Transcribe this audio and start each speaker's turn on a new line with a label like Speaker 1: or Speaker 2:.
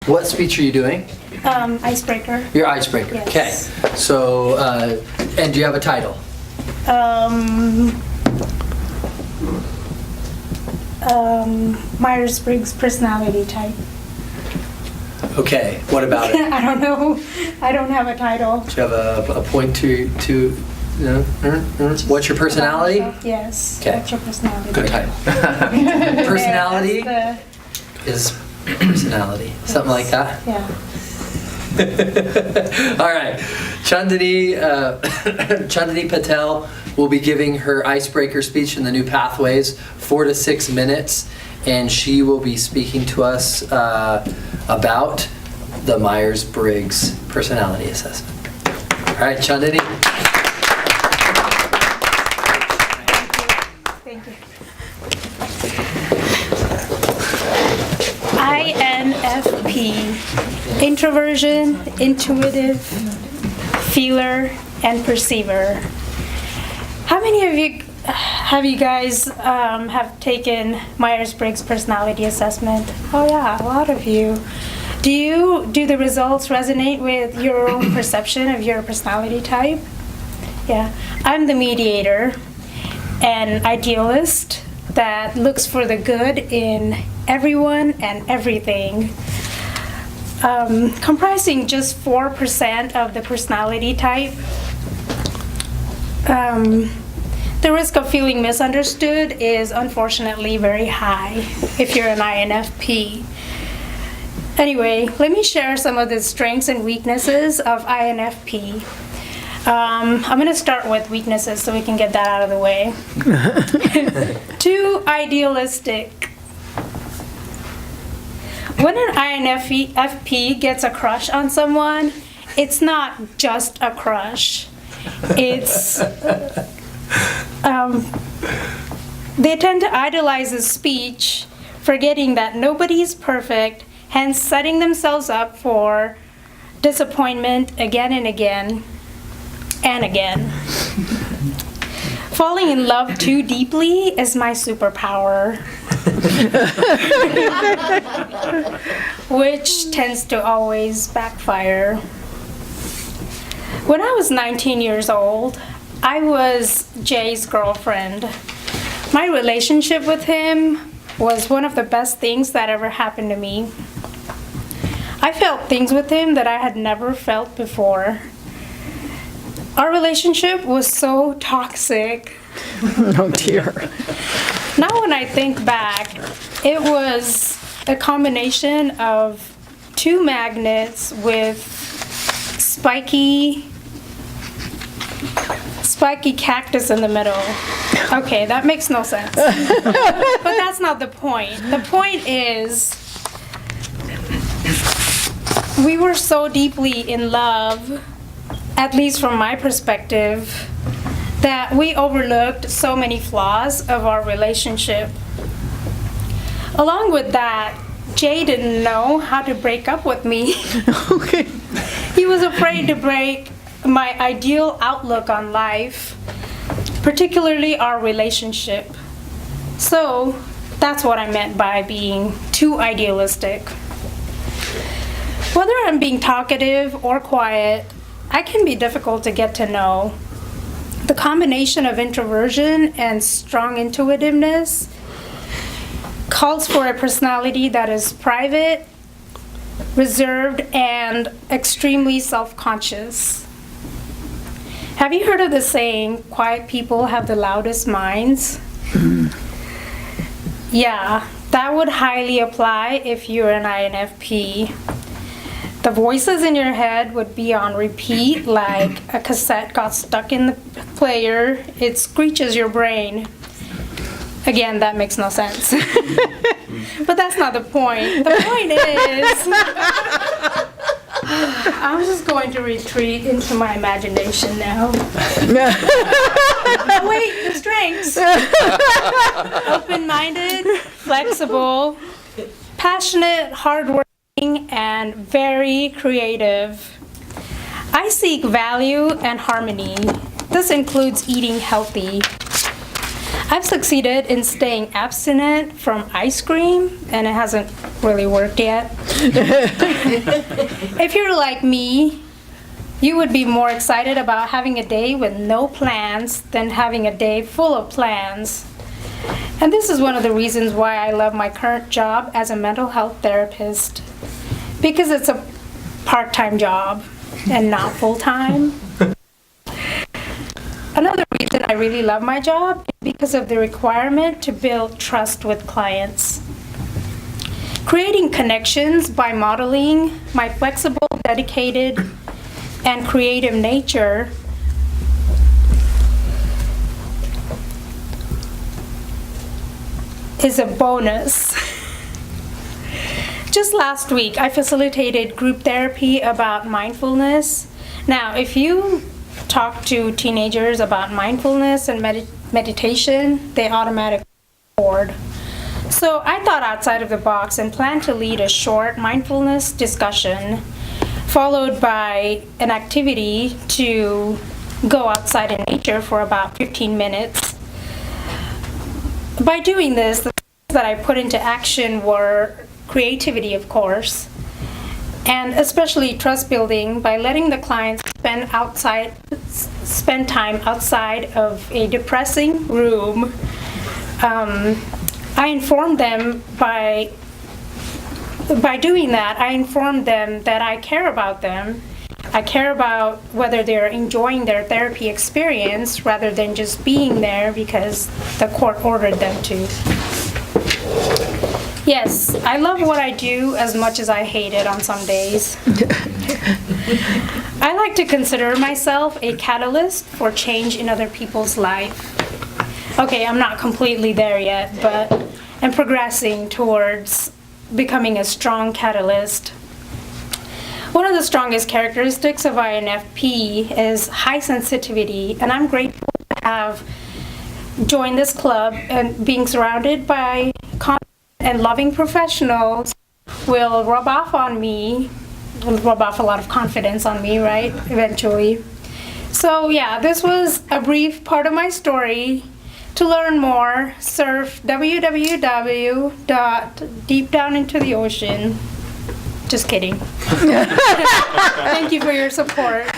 Speaker 1: What speech are you doing?
Speaker 2: Icebreaker.
Speaker 1: Your icebreaker.
Speaker 2: Yes.
Speaker 1: Okay. So, and do you have a title?
Speaker 2: Myers-Briggs personality type.
Speaker 1: Okay. What about it?
Speaker 2: I don't know. I don't have a title.
Speaker 1: Do you have a point to what's your personality?
Speaker 2: Yes.
Speaker 1: Okay.
Speaker 2: What's your personality?
Speaker 1: Good title. Personality is personality. Something like that.
Speaker 2: Yeah.
Speaker 1: All right. Chandni Patel will be giving her icebreaker speech in the new pathways, 4 to 6 minutes, and she will be speaking to us about the Myers-Briggs personality assessment. All right, Chandni.
Speaker 2: Thank you. INFP, introversion, intuitive, feeler, and perceiver. How many of you have guys have taken Myers-Briggs personality assessment? Oh yeah, a lot of you. Do the results resonate with your own perception of your personality type? Yeah, I'm the mediator, an idealist that looks for the good in everyone and everything. Comprising just 4% of the personality type. The risk of feeling misunderstood is unfortunately very high if you're an INFP. Anyway, let me share some of the strengths and weaknesses of INFP. I'm going to start with weaknesses so we can get that out of the way. Too idealistic. When an INFP gets a crush on someone, it's not just a crush. It's they tend to idolize his speech, forgetting that nobody's perfect, hence setting themselves up for disappointment again and again and again. Falling in love too deeply is my superpower, which tends to always backfire. When I was 19 years old, I was Jay's girlfriend. My relationship with him was one of the best things that ever happened to me. I felt things with him that I had never felt before. Our relationship was so toxic.
Speaker 3: Oh dear.
Speaker 2: Now when I think back, it was a combination of two magnets with spiky cactus in the middle. Okay, that makes no sense. But that's not the point. The point is, we were so deeply in love, at least from my perspective, that we overlooked so many flaws of our relationship. Along with that, Jay didn't know how to break up with me.
Speaker 3: Okay.
Speaker 2: He was afraid to break my ideal outlook on life, particularly our relationship. So that's what I meant by being too idealistic. Whether I'm being talkative or quiet, I can be difficult to get to know. The combination of introversion and strong intuitiveness calls for a personality that is private, reserved, and extremely self-conscious. Have you heard of the saying, quiet people have the loudest minds? Yeah, that would highly apply if you're an INFP. The voices in your head would be on repeat like a cassette got stuck in the player. It screeches your brain. Again, that makes no sense. But that's not the point. The point is, I'm just going to retreat into my imagination now. Oh, wait, the strengths. Open-minded, flexible, passionate, hardworking, and very creative. I seek value and harmony. This includes eating healthy. I've succeeded in staying abstinent from ice cream, and it hasn't really worked yet. If you're like me, you would be more excited about having a day with no plans than having a day full of plans. And this is one of the reasons why I love my current job as a mental health therapist, because it's a part-time job and not full-time. Another reason I really love my job is because of the requirement to build trust with clients. Creating connections by modeling my flexible, dedicated, and creative nature is a bonus. Just last week, I facilitated group therapy about mindfulness. Now, if you talk to teenagers about mindfulness and meditation, they automatically bored. So I thought outside of the box and planned to lead a short mindfulness discussion, followed by an activity to go outside in nature for about 15 minutes. By doing this, the things that I put into action were creativity, of course, and especially trust building by letting the clients spend time outside of a depressing room. I informed them by doing that, I informed them that I care about them. I care about whether they're enjoying their therapy experience rather than just being there because the court ordered them to. Yes, I love what I do as much as I hate it on some days. I like to consider myself a catalyst for change in other people's life. Okay, I'm not completely there yet, but I'm progressing towards becoming a strong catalyst. One of the strongest characteristics of INFP is high sensitivity, and I'm grateful to have joined this club and being surrounded by confident and loving professionals will rub off a lot of confidence on me, right, eventually. So yeah, this was a brief part of my story. To learn more, surf www.deepdownintotheocean. Just kidding. Thank you for your support.